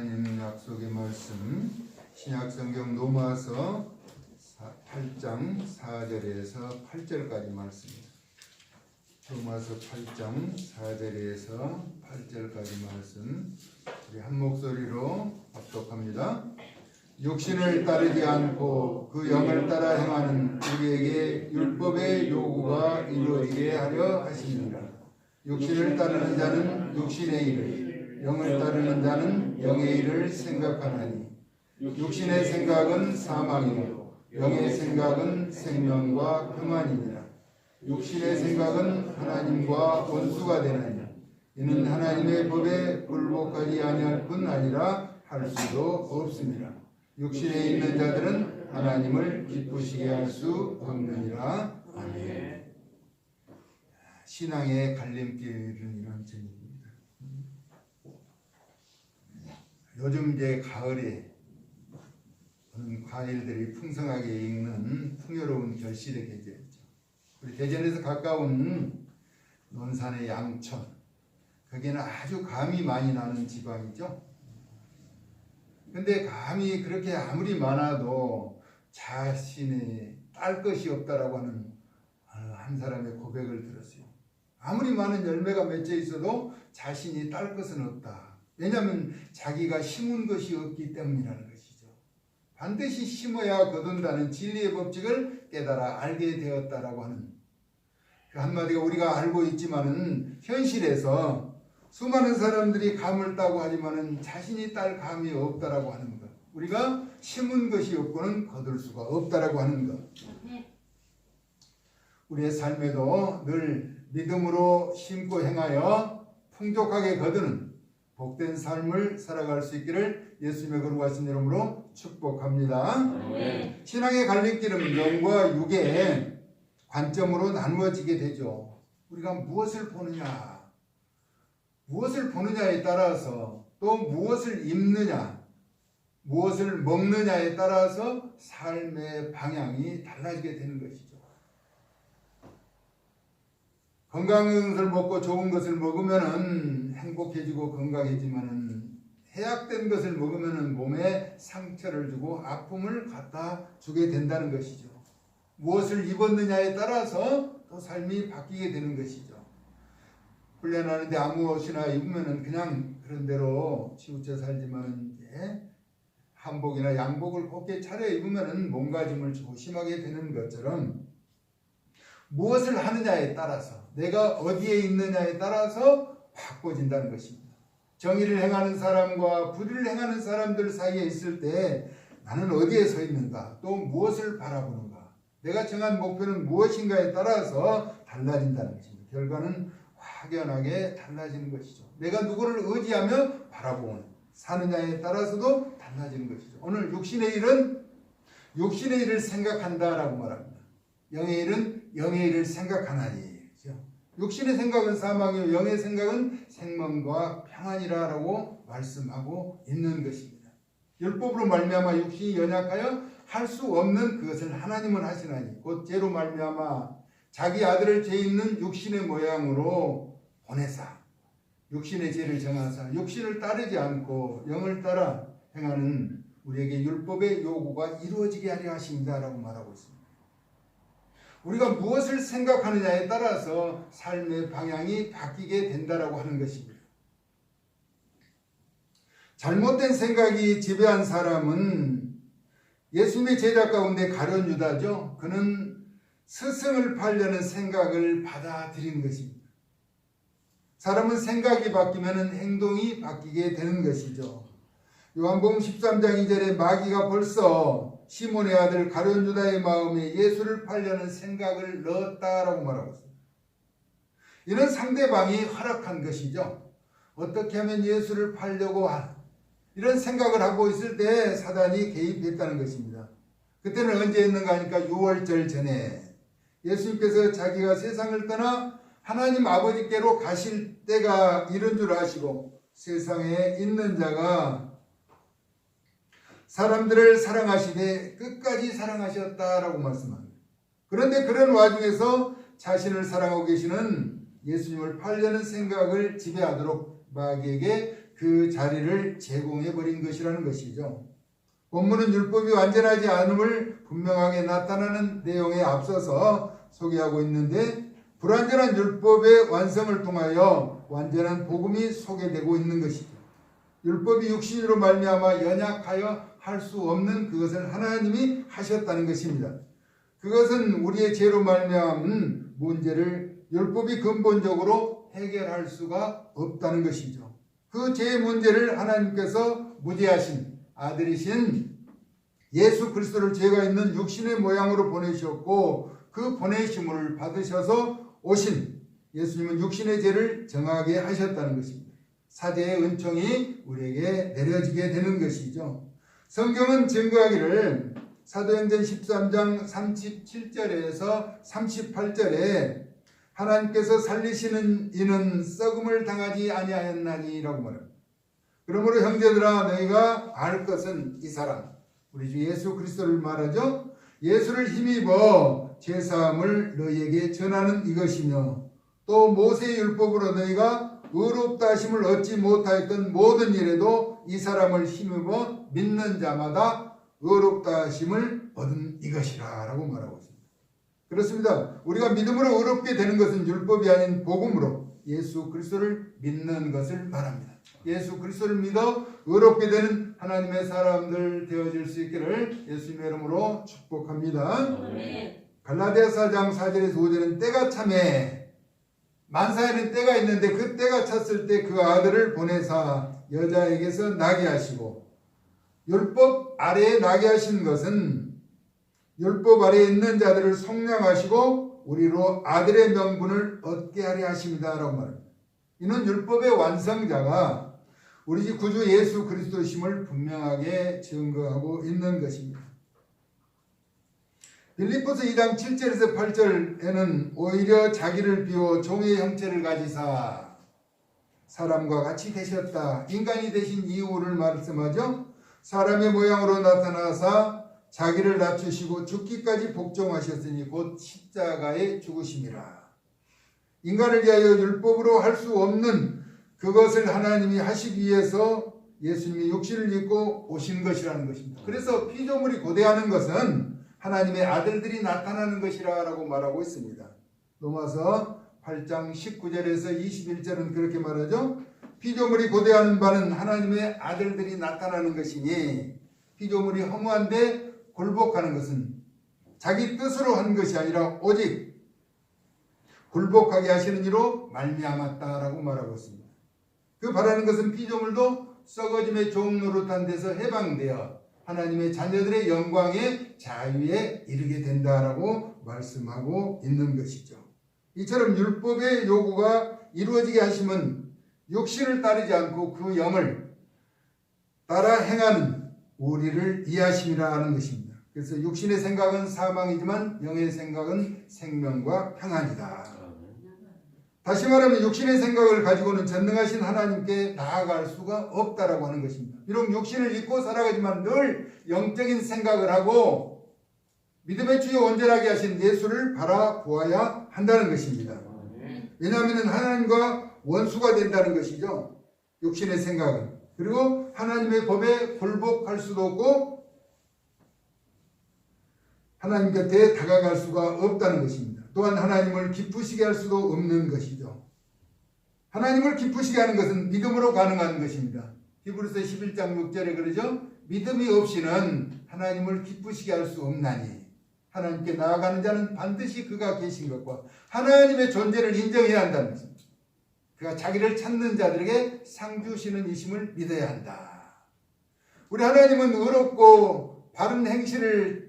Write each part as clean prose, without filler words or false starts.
하나님 약속의 말씀 신약성경 로마서 8장 4절에서 8절까지 말씀입니다. 로마서 8장 4절에서 8절까지 말씀 우리 한 목소리로 합독합니다. 육신을 따르지 않고 그 영을 따라 행하는 우리에게 율법의 요구가 이루어지게 하려 하시니라. 육신을 따르는 자는 육신의 일을, 영을 따르는 자는 영의 일을 생각하나니 육신의 생각은 사망이요 영의 생각은 생명과 평안이니라. 육신의 생각은 하나님과 원수가 되나니 이는 하나님의 법에 굴복하지 아니할 뿐 아니라 할 수도 없습니다. 육신에 있는 자들은 하나님을 기쁘시게 할 수 없느니라. 아멘. 신앙의 갈림길은 이런 제목입니다. 요즘 이제 가을에 과일들이 풍성하게 익는 풍요로운 결실의 계절이죠. 우리 대전에서 가까운 논산의 양천, 거기는 아주 감이 많이 나는 지방이죠. 근데 감이 그렇게 아무리 많아도 자신이 딸 것이 없다라고 하는 한 사람의 고백을 들었어요. 아무리 많은 열매가 맺혀 있어도 자신이 딸 것은 없다. 왜냐하면 자기가 심은 것이 없기 때문이라는 것이죠. 반드시 심어야 거둔다는 진리의 법칙을 깨달아 알게 되었다라고 하는 그 한마디가 우리가 알고 있지만은 현실에서 수많은 사람들이 감을 따고 하지만은 자신이 딸 감이 없다라고 하는 것. 우리가 심은 것이 없고는 거둘 수가 없다라고 하는 것. 우리의 삶에도 늘 믿음으로 심고 행하여 풍족하게 거두는 복된 삶을 살아갈 수 있기를 예수님의 거룩하신 이름으로 축복합니다. 네. 신앙의 갈림길은 영과 육의 관점으로 나누어지게 되죠. 우리가 무엇을 보느냐에 따라서 또 무엇을 입느냐, 무엇을 먹느냐에 따라서 삶의 방향이 달라지게 되는 것이죠. 건강한 것을 먹고 좋은 것을 먹으면 행복해지고 건강해지만은 해약된 것을 먹으면 몸에 상처를 주고 아픔을 갖다 주게 된다는 것이죠. 무엇을 입었느냐에 따라서 또 삶이 바뀌게 되는 것이죠. 훈련하는데 아무것이나 입으면 그냥 그런 대로 치우쳐 살지만 이제 한복이나 양복을 곱게 차려 입으면 몸가짐을 조심하게 되는 것처럼 무엇을 하느냐에 따라서 내가 어디에 있느냐에 따라서 바꿔진다는 것입니다. 정의를 행하는 사람과 불의를 행하는 사람들 사이에 있을 때 나는 어디에 서 있는가, 또 무엇을 바라보는가, 내가 정한 목표는 무엇인가에 따라서 달라진다는 것입니다. 결과는 확연하게 달라지는 것이죠. 내가 누구를 의지하며 바라보는 사느냐에 따라서도 달라지는 것이죠. 오늘 육신의 일은 육신의 일을 생각한다라고 말합니다. 영의 일은 영의 일을 생각하나니. 육신의 생각은 사망이요 영의 생각은 생명과 평안이라고 말씀하고 있는 것입니다. 율법으로 말미암아 육신이 연약하여 할 수 없는 그것을 하나님은 하시나니 곧 죄로 말미암아 자기 아들을 죄 있는 육신의 모양으로 보내사 육신의 죄를 정하사 육신을 따르지 않고 영을 따라 행하는 우리에게 율법의 요구가 이루어지게 하려 하십니다라고 말하고 있습니다. 우리가 무엇을 생각하느냐에 따라서 삶의 방향이 바뀌게 된다라고 하는 것입니다. 잘못된 생각이 지배한 사람은 예수님의 제자 가운데 가룟 유다죠. 그는 스승을 팔려는 생각을 받아들인 것입니다. 사람은 생각이 바뀌면 행동이 바뀌게 되는 것이죠. 요한복음 13장 2절에 마귀가 벌써 시몬의 아들 가룟 유다의 마음에 예수를 팔려는 생각을 넣었다라고 말하고 있습니다. 이는 상대방이 허락한 것이죠. 어떻게 하면 예수를 팔려고 이런 생각을 하고 있을 때 사단이 개입했다는 것입니다. 그때는 언제 했는가 하니까 6월절 전에 예수님께서 자기가 세상을 떠나 하나님 아버지께로 가실 때가 이른 줄 아시고 세상에 있는 자가 사람들을 사랑하시되 끝까지 사랑하셨다라고 말씀합니다. 그런데 그런 와중에서 자신을 사랑하고 계시는 예수님을 팔려는 생각을 지배하도록 마귀에게 그 자리를 제공해 버린 것이라는 것이죠. 본문은 율법이 완전하지 않음을 분명하게 나타나는 내용에 앞서서 소개하고 있는데, 불완전한 율법의 완성을 통하여 완전한 복음이 소개되고 있는 것이죠. 율법이 육신으로 말미암아 연약하여 할 수 없는 그것을 하나님이 하셨다는 것입니다. 그것은 우리의 죄로 말미암은 문제를 율법이 근본적으로 해결할 수가 없다는 것이죠. 그 죄의 문제를 하나님께서 무지하신 아들이신 예수 그리스도를 죄가 있는 육신의 모양으로 보내셨고, 그 보내심을 받으셔서 오신 예수님은 육신의 죄를 정하게 하셨다는 것입니다. 사죄의 은총이 우리에게 내려지게 되는 것이죠. 성경은 증거하기를 사도행전 13장 37절에서 38절에 하나님께서 살리시는 이는 썩음을 당하지 아니하였나니라고 말합니다. 그러므로 형제들아, 너희가 알 것은 이 사람, 우리 주 예수 그리스도를 말하죠. 예수를 힘입어 죄사함을 너희에게 전하는 이것이며, 또 모세의 율법으로 너희가 의롭다 하심을 얻지 못하였던 모든 일에도 이 사람을 힘입어 믿는 자마다 의롭다 하심을 얻은 이것이라 라고 말하고 있습니다. 그렇습니다. 우리가 믿음으로 의롭게 되는 것은 율법이 아닌 복음으로 예수 그리스도를 믿는 것을 말합니다. 예수 그리스도를 믿어 의롭게 되는 하나님의 사람들 되어질 수 있기를 예수님의 이름으로 축복합니다. 갈라디아 4장 4절에서 5절은 때가 참에, 만사에는 때가 있는데 그 때가 찼을 때 그 아들을 보내사 여자에게서 나게 하시고, 율법 아래에 나게 하신 것은 율법 아래에 있는 자들을 속량하시고 우리로 아들의 명분을 얻게 하려 하십니다 라고 말합니다. 이는 율법의 완성자가 우리 집 구주 예수 그리스도심을 분명하게 증거하고 있는 것입니다. 빌립보서 2장 7절에서 8절에는 오히려 자기를 비워 종의 형체를 가지사 사람과 같이 계셨다, 인간이 되신 이유를 말씀하죠. 사람의 모양으로 나타나사 자기를 낮추시고 죽기까지 복종하셨으니 곧 십자가에 죽으심이라. 인간을 위하여 율법으로 할 수 없는 그것을 하나님이 하시기 위해서 예수님이 육신을 입고 오신 것이라는 것입니다. 그래서 피조물이 고대하는 것은 하나님의 아들들이 나타나는 것이라 라고 말하고 있습니다. 로마서 8장 19절에서 21절은 그렇게 말하죠. 피조물이 고대하는 바는 하나님의 아들들이 나타나는 것이니, 피조물이 허무한데 굴복하는 것은 자기 뜻으로 한 것이 아니라 오직 굴복하게 하시는 이로 말미암았다라고 말하고 있습니다. 그 바라는 것은 피조물도 썩어짐의 종 노릇한 데서 해방되어 하나님의 자녀들의 영광의 자유에 이르게 된다라고 말씀하고 있는 것이죠. 이처럼 율법의 요구가 이루어지게 하심은 육신을 따르지 않고 그 영을 따라 행하는 우리를 이해하심이라 하는 것입니다. 그래서 육신의 생각은 사망이지만 영의 생각은 생명과 평안이다. 다시 말하면 육신의 생각을 가지고는 전능하신 하나님께 나아갈 수가 없다라고 하는 것입니다. 비록 육신을 입고 살아가지만 늘 영적인 생각을 하고 믿음의 주요 온전하게 하신 예수를 바라보아야 한다는 것입니다. 왜냐하면 하나님과 원수가 된다는 것이죠. 육신의 생각은. 그리고 하나님의 법에 굴복할 수도 없고 하나님 곁에 다가갈 수가 없다는 것입니다. 또한 하나님을 기쁘시게 할 수도 없는 것이죠. 하나님을 기쁘시게 하는 것은 믿음으로 가능한 것입니다. 히브리서 11장 6절에 그러죠. 믿음이 없이는 하나님을 기쁘시게 할 수 없나니 하나님께 나아가는 자는 반드시 그가 계신 것과 하나님의 존재를 인정해야 한다는 것입니다. 그가 자기를 찾는 자들에게 상 주시는 이심을 믿어야 한다. 우리 하나님은 의롭고 바른 행실을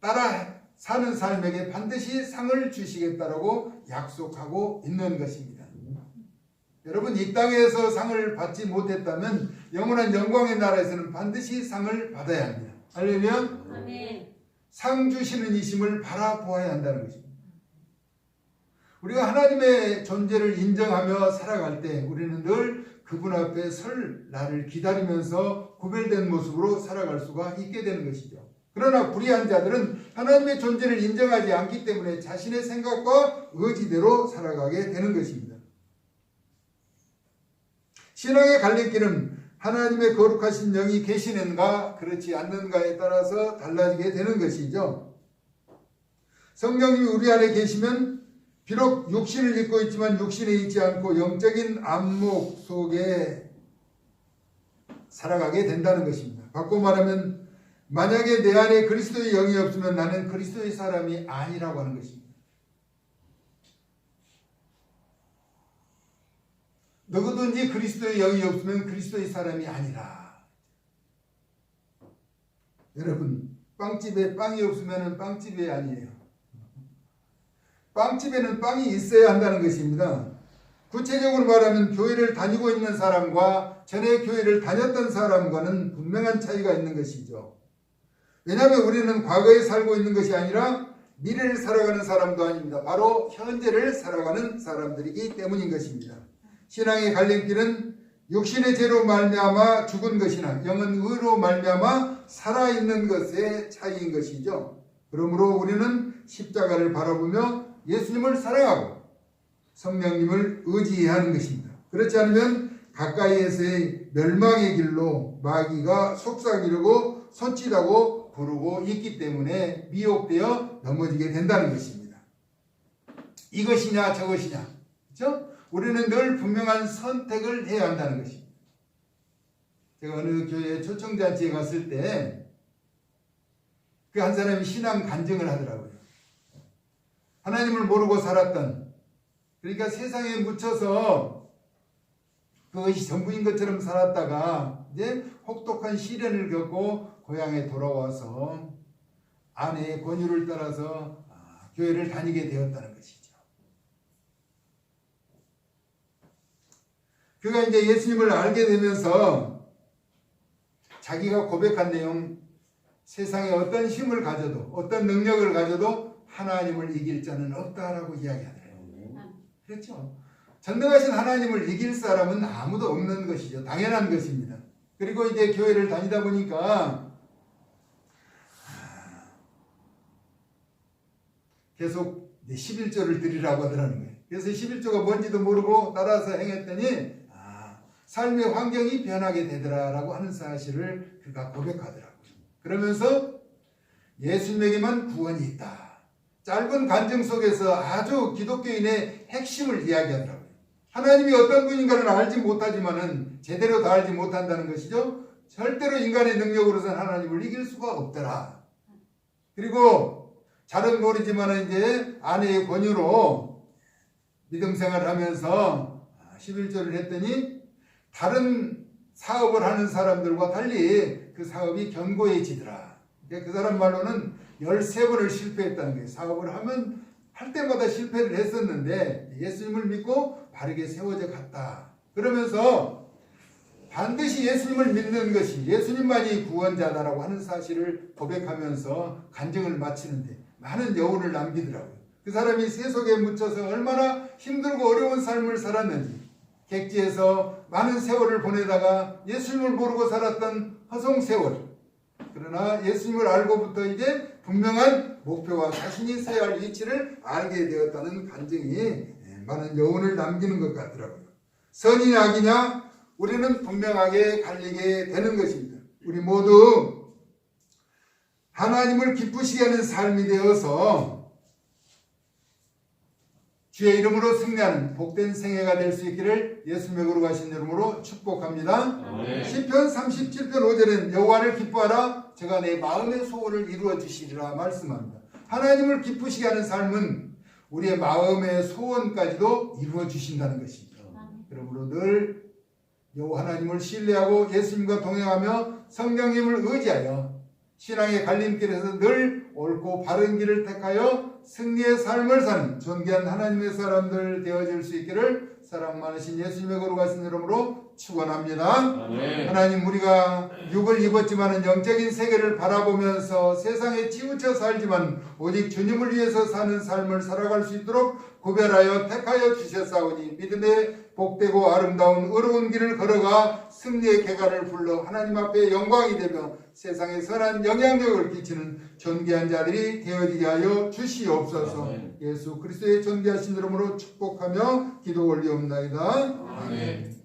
따라 사는 삶에게 반드시 상을 주시겠다라고 약속하고 있는 것입니다. 여러분, 이 땅에서 상을 받지 못했다면 영원한 영광의 나라에서는 반드시 상을 받아야 합니다. 할렐루야. 아멘. 상 주시는 이심을 바라보아야 한다는 것입니다. 우리가 하나님의 존재를 인정하며 살아갈 때 우리는 늘 그분 앞에 설 날을 기다리면서 구별된 모습으로 살아갈 수가 있게 되는 것이죠. 그러나 불의한 자들은 하나님의 존재를 인정하지 않기 때문에 자신의 생각과 의지대로 살아가게 되는 것입니다. 신앙의 갈림길은 하나님의 거룩하신 영이 계시는가 그렇지 않는가에 따라서 달라지게 되는 것이죠. 성령님이 우리 안에 계시면 비록 육신을 입고 있지만 육신에 있지 않고 영적인 안목 속에 살아가게 된다는 것입니다. 바꿔 말하면 만약에 내 안에 그리스도의 영이 없으면 나는 그리스도의 사람이 아니라고 하는 것입니다. 누구든지 그리스도의 영이 없으면 그리스도의 사람이 아니라. 여러분, 빵집에 빵이 없으면 빵집이 아니에요. 빵집에는 빵이 있어야 한다는 것입니다. 구체적으로 말하면 교회를 다니고 있는 사람과 전에 교회를 다녔던 사람과는 분명한 차이가 있는 것이죠. 왜냐하면 우리는 과거에 살고 있는 것이 아니라 미래를 살아가는 사람도 아닙니다. 바로 현재를 살아가는 사람들이기 때문인 것입니다. 신앙의 갈림길은 육신의 죄로 말미암아 죽은 것이나 영은 의로 말미암아 살아있는 것의 차이인 것이죠. 그러므로 우리는 십자가를 바라보며 예수님을 사랑하고 성령님을 의지해야 하는 것입니다. 그렇지 않으면 가까이에서의 멸망의 길로 마귀가 속삭이려고 손짓하고 부르고 있기 때문에 미혹되어 넘어지게 된다는 것입니다. 이것이냐 저것이냐, 그렇죠? 우리는 늘 분명한 선택을 해야 한다는 것입니다. 제가 어느 교회 초청잔치에 갔을 때 그 한 사람이 신앙 간증을 하더라고요. 하나님을 모르고 살았던, 그러니까 세상에 묻혀서 그것이 전부인 것처럼 살았다가 이제 혹독한 시련을 겪고 고향에 돌아와서 아내의 권유를 따라서 교회를 다니게 되었다는 것이죠. 그가 이제 예수님을 알게 되면서 자기가 고백한 내용, 세상에 어떤 힘을 가져도 어떤 능력을 가져도 하나님을 이길 자는 없다라고 이야기하더래요. 그렇죠. 전능하신 하나님을 이길 사람은 아무도 없는 것이죠. 당연한 것입니다. 그리고 이제 교회를 다니다 보니까 계속 11조를 드리라고 하더라는 거예요. 그래서 11조가 뭔지도 모르고 따라서 행했더니 삶의 환경이 변하게 되더라라고 하는 사실을 그가 고백하더라고요. 그러면서 예수님에게만 구원이 있다. 짧은 간증 속에서 아주 기독교인의 핵심을 이야기하더라고요. 하나님이 어떤 분인가를 알지 못하지만은 제대로 다 알지 못한다는 것이죠. 절대로 인간의 능력으로서는 하나님을 이길 수가 없더라. 그리고 잘은 모르지만 이제 아내의 권유로 믿음 생활을 하면서 11조를 했더니 다른 사업을 하는 사람들과 달리 그 사업이 견고해지더라. 그 사람 말로는 13번을 실패했다는 거예요. 사업을 하면 할 때마다 실패를 했었는데 예수님을 믿고 바르게 세워져 갔다. 그러면서 반드시 예수님을 믿는 것이 예수님만이 구원자다라고 하는 사실을 고백하면서 간증을 마치는데 많은 여운을 남기더라고요. 그 사람이 세속에 묻혀서 얼마나 힘들고 어려운 삶을 살았는지, 객지에서 많은 세월을 보내다가 예수님을 모르고 살았던 허송세월, 그러나 예수님을 알고부터 이제 분명한 목표와 자신이 서야 할 위치를 알게 되었다는 간증이 많은 여운을 남기는 것 같더라고요. 선이냐 악이냐 우리는 분명하게 갈리게 되는 것입니다. 우리 모두 하나님을 기쁘시게 하는 삶이 되어서 주의 이름으로 승리하는 복된 생애가 될 수 있기를 예수님의 거룩하신 이름으로 축복합니다. 네. 시편 37편 5절엔 여호와를 기뻐하라 제가 내 마음의 소원을 이루어 주시리라 말씀합니다. 하나님을 기쁘시게 하는 삶은 우리의 마음의 소원까지도 이루어 주신다는 것입니다. 그러므로 늘 여호와 하나님을 신뢰하고 예수님과 동행하며 성령님을 의지하여 신앙의 갈림길에서 늘 옳고 바른 길을 택하여 승리의 삶을 사는 존귀한 하나님의 사람들 되어질 수 있기를 사랑 많으신 예수님의 거룩하신 이름으로 축원합니다. 네. 하나님, 우리가 육을 입었지만 영적인 세계를 바라보면서 세상에 치우쳐 살지만 오직 주님을 위해서 사는 삶을 살아갈 수 있도록 구별하여 택하여 주셨사오니 믿음의 복되고 아름다운 의로운 길을 걸어가 승리의 궤관을 불러 하나님 앞에 영광이 되며 세상에 선한 영향력을 끼치는 존귀한 자들이 되어지게 하여 주시옵소서. 아멘. 예수 그리스도의 존귀하신 이름으로 축복하며 기도 올리옵나이다. 아멘.